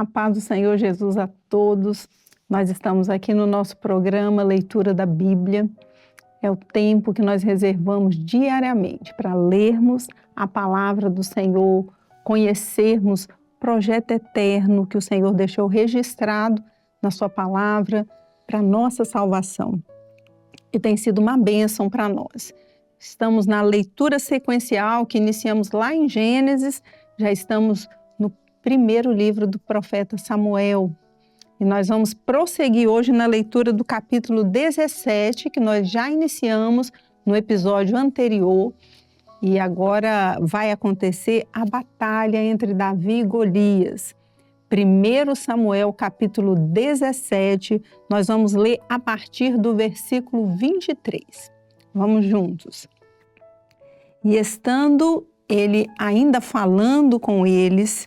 A paz do Senhor Jesus a todos. Nós estamos aqui no nosso programa Leitura da Bíblia. É o tempo que nós reservamos diariamente para lermos a palavra do Senhor, conhecermos o projeto eterno que o Senhor deixou registrado na sua palavra para a nossa salvação. E tem sido uma bênção para nós. Estamos na leitura sequencial que iniciamos lá em Gênesis, já estamos no primeiro livro do profeta Samuel. E nós vamos prosseguir hoje na leitura do capítulo 17, que nós já iniciamos no episódio anterior. E agora vai acontecer a batalha entre Davi e Golias. 1 Samuel, capítulo 17, nós vamos ler a partir do versículo 23. Vamos juntos. E estando ele ainda falando com eles,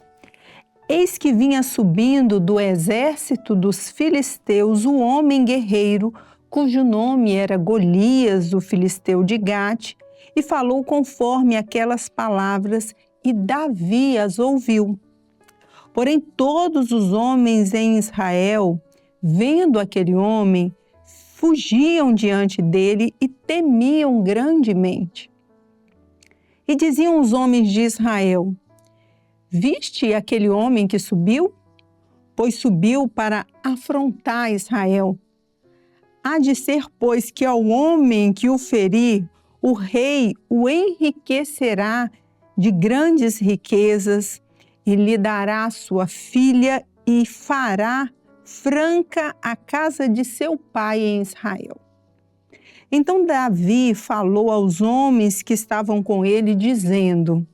eis que vinha subindo do exército dos filisteus o homem guerreiro, cujo nome era Golias, o filisteu de Gate, e falou conforme aquelas palavras, e Davi as ouviu. Porém, todos os homens em Israel, vendo aquele homem, fugiam diante dele e temiam grandemente. E diziam os homens de Israel: viste aquele homem que subiu? Pois subiu para afrontar Israel. Há de ser, pois, que ao homem que o ferir, o rei o enriquecerá de grandes riquezas, e lhe dará sua filha e fará franca a casa de seu pai em Israel. Então Davi falou aos homens que estavam com ele, dizendo: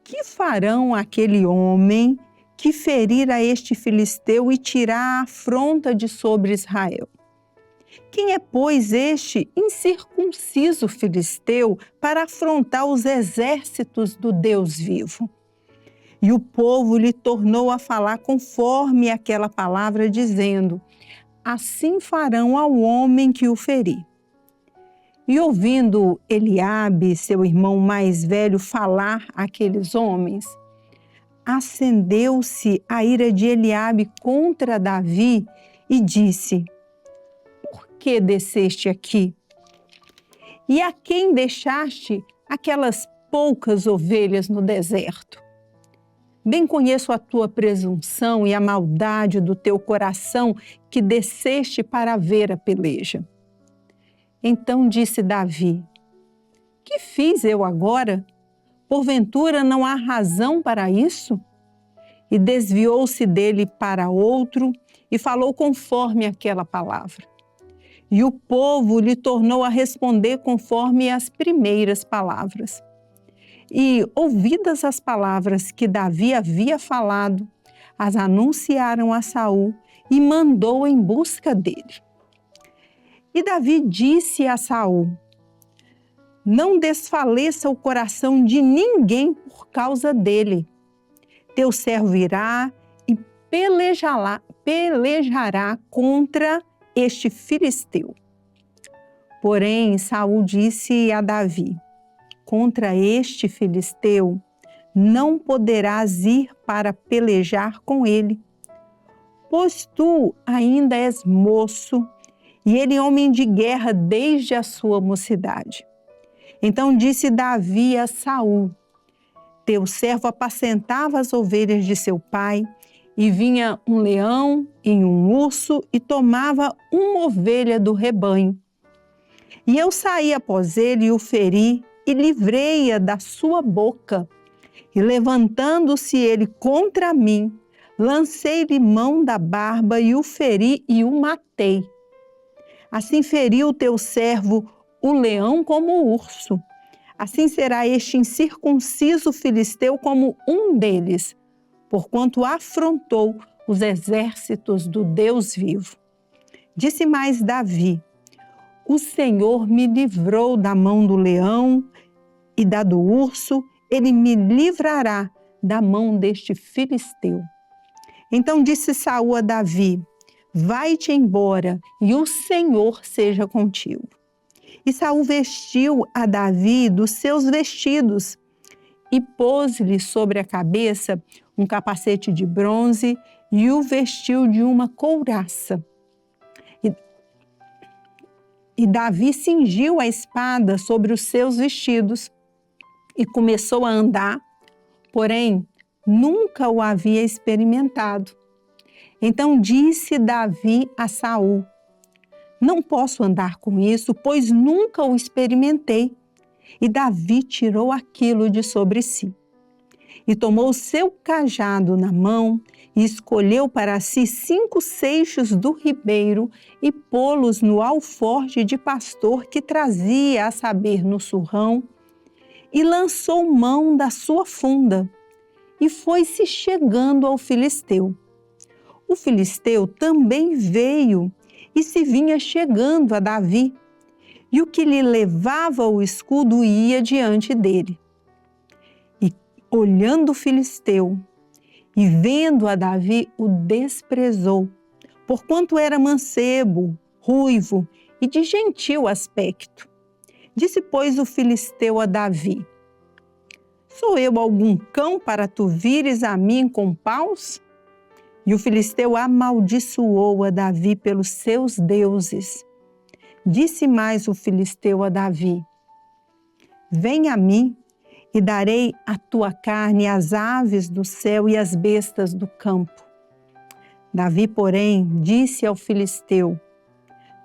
que farão aquele homem que ferir a este filisteu e tirar a afronta de sobre Israel? Quem é, pois, este incircunciso filisteu para afrontar os exércitos do Deus vivo? E o povo lhe tornou a falar conforme aquela palavra, dizendo: assim farão ao homem que o ferir. E ouvindo Eliabe, seu irmão mais velho, falar àqueles homens, acendeu-se a ira de Eliabe contra Davi e disse: por que desceste aqui? E a quem deixaste aquelas poucas ovelhas no deserto? Bem conheço a tua presunção e a maldade do teu coração, que desceste para ver a peleja. Então disse Davi: que fiz eu agora? Porventura não há razão para isso? E desviou-se dele para outro e falou conforme aquela palavra. E o povo lhe tornou a responder conforme as primeiras palavras. E, ouvidas as palavras que Davi havia falado, as anunciaram a Saul e mandou em busca dele. E Davi disse a Saul: não desfaleça o coração de ninguém por causa dele. Teu servo irá e pelejará contra este filisteu. Porém, Saul disse a Davi: contra este filisteu não poderás ir para pelejar com ele, pois tu ainda és moço e ele homem de guerra desde a sua mocidade. Então disse Davi a Saul: teu servo apacentava as ovelhas de seu pai, e vinha um leão e um urso e tomava uma ovelha do rebanho. E eu saí após ele e o feri, e livrei-a da sua boca. E levantando-se ele contra mim, lancei-lhe mão da barba e o feri e o matei. Assim feriu o teu servo o leão como o urso. Assim será este incircunciso filisteu como um deles, porquanto afrontou os exércitos do Deus vivo. Disse mais Davi: o Senhor me livrou da mão do leão e da do urso, ele me livrará da mão deste filisteu. Então disse Saul a Davi: vai-te embora e o Senhor seja contigo. E Saul vestiu a Davi dos seus vestidos e pôs-lhe sobre a cabeça um capacete de bronze e o vestiu de uma couraça. E Davi cingiu a espada sobre os seus vestidos e começou a andar, porém nunca o havia experimentado. Então disse Davi a Saul: não posso andar com isso, pois nunca o experimentei. E Davi tirou aquilo de sobre si. E tomou o seu cajado na mão e escolheu para si 5 seixos do ribeiro e pô-los no alforje de pastor que trazia, a saber, no surrão, e lançou mão da sua funda e foi-se chegando ao filisteu. O filisteu também veio e se vinha chegando a Davi, e o que lhe levava o escudo ia diante dele. E olhando o filisteu e vendo a Davi, o desprezou, porquanto era mancebo, ruivo e de gentil aspecto. Disse, pois, o filisteu a Davi: sou eu algum cão para tu vires a mim com paus? E o filisteu amaldiçoou a Davi pelos seus deuses. Disse mais o filisteu a Davi: vem a mim e darei a tua carne às aves do céu e às bestas do campo. Davi, porém, disse ao filisteu: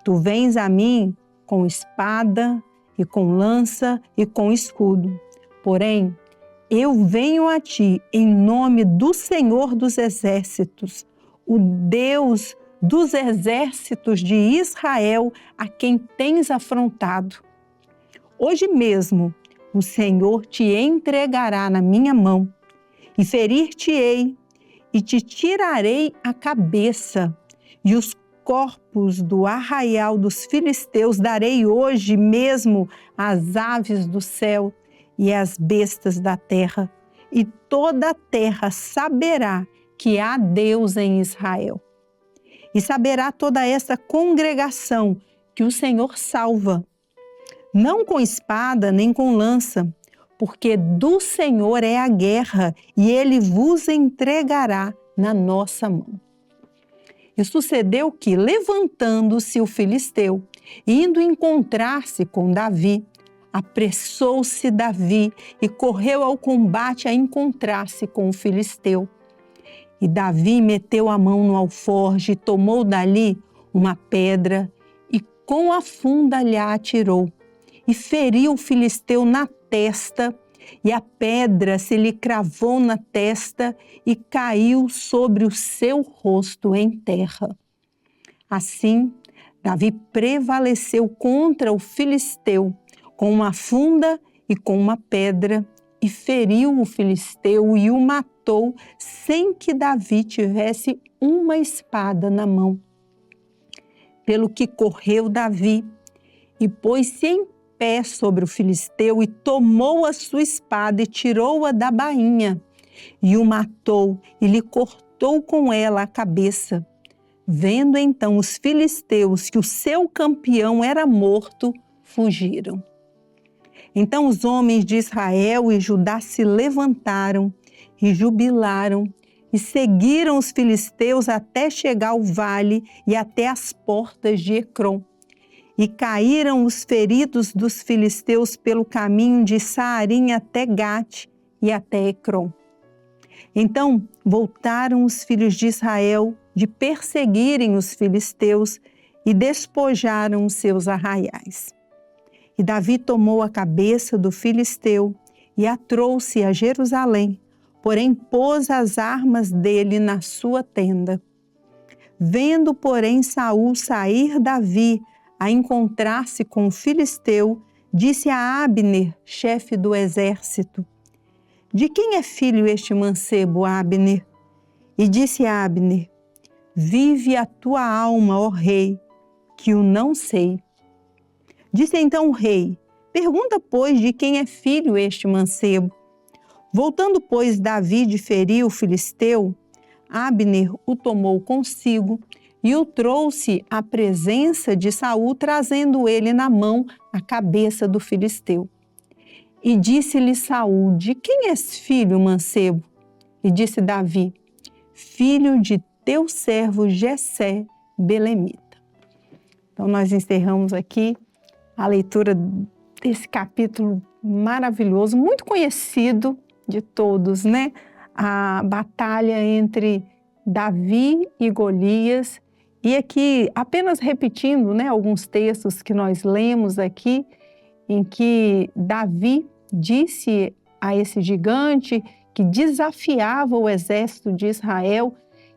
tu vens a mim com espada e com lança e com escudo. Porém, eu venho a ti em nome do Senhor dos Exércitos, o Deus dos exércitos de Israel, a quem tens afrontado. Hoje mesmo o Senhor te entregará na minha mão, e ferir-te-ei, e te tirarei a cabeça, e os corpos do arraial dos filisteus darei hoje mesmo às aves do céu e às bestas da terra, e toda a terra saberá que há Deus em Israel. E saberá toda essa congregação que o Senhor salva, não com espada nem com lança, porque do Senhor é a guerra e ele vos entregará na nossa mão. E sucedeu que, levantando-se o filisteu, indo encontrar-se com Davi, apressou-se Davi e correu ao combate a encontrar-se com o filisteu. E Davi meteu a mão no alforje, tomou dali uma pedra e com a funda lhe atirou. E feriu o filisteu na testa, e a pedra se lhe cravou na testa e caiu sobre o seu rosto em terra. Assim, Davi prevaleceu contra o filisteu com uma funda e com uma pedra, e feriu o filisteu e o matou sem que Davi tivesse uma espada na mão. Pelo que correu Davi e pôs-se em pé sobre o filisteu e tomou a sua espada e tirou-a da bainha e o matou e lhe cortou com ela a cabeça. Vendo então os filisteus que o seu campeão era morto, fugiram. Então os homens de Israel e Judá se levantaram e jubilaram e seguiram os filisteus até chegar ao vale e até as portas de Ecrom. E caíram os feridos dos filisteus pelo caminho de Saarim até Gate e até Ecrom. Então voltaram os filhos de Israel de perseguirem os filisteus e despojaram os seus arraiais. E Davi tomou a cabeça do filisteu e a trouxe a Jerusalém, porém pôs as armas dele na sua tenda. Vendo, porém, Saul sair Davi a encontrar-se com o filisteu, disse a Abner, chefe do exército: de quem é filho este mancebo, Abner? E disse a Abner: vive a tua alma, ó rei, que o não sei. Disse então o rei: pergunta, pois, de quem é filho este mancebo? Voltando, pois, Davi de ferir o filisteu, Abner o tomou consigo e o trouxe à presença de Saul, trazendo ele na mão a cabeça do filisteu. E disse-lhe Saul: de quem és filho, mancebo? E disse Davi: filho de teu servo Jessé, belemita. Então nós encerramos aqui a leitura desse capítulo maravilhoso, muito conhecido de todos, né? A batalha entre Davi e Golias. E aqui, apenas repetindo, né, alguns textos que nós lemos aqui, em que Davi disse a esse gigante que desafiava o exército de Israel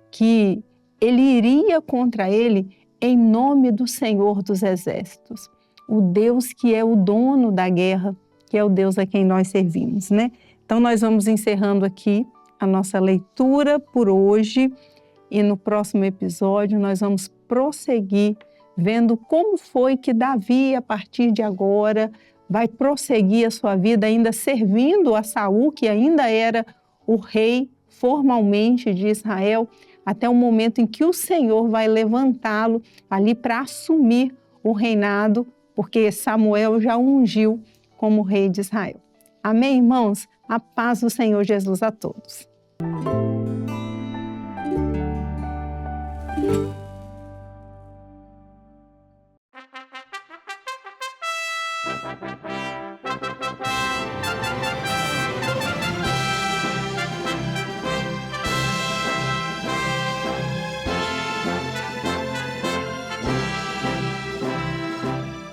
que ele iria contra ele em nome do Senhor dos Exércitos, o Deus que é o dono da guerra, que é o Deus a quem nós servimos, né? Então nós vamos encerrando aqui a nossa leitura por hoje e no próximo episódio nós vamos prosseguir vendo como foi que Davi, a partir de agora, vai prosseguir a sua vida ainda servindo a Saul, que ainda era o rei formalmente de Israel, até o momento em que o Senhor vai levantá-lo ali para assumir o reinado, porque Samuel já o ungiu como rei de Israel. Amém, irmãos? A paz do Senhor Jesus a todos.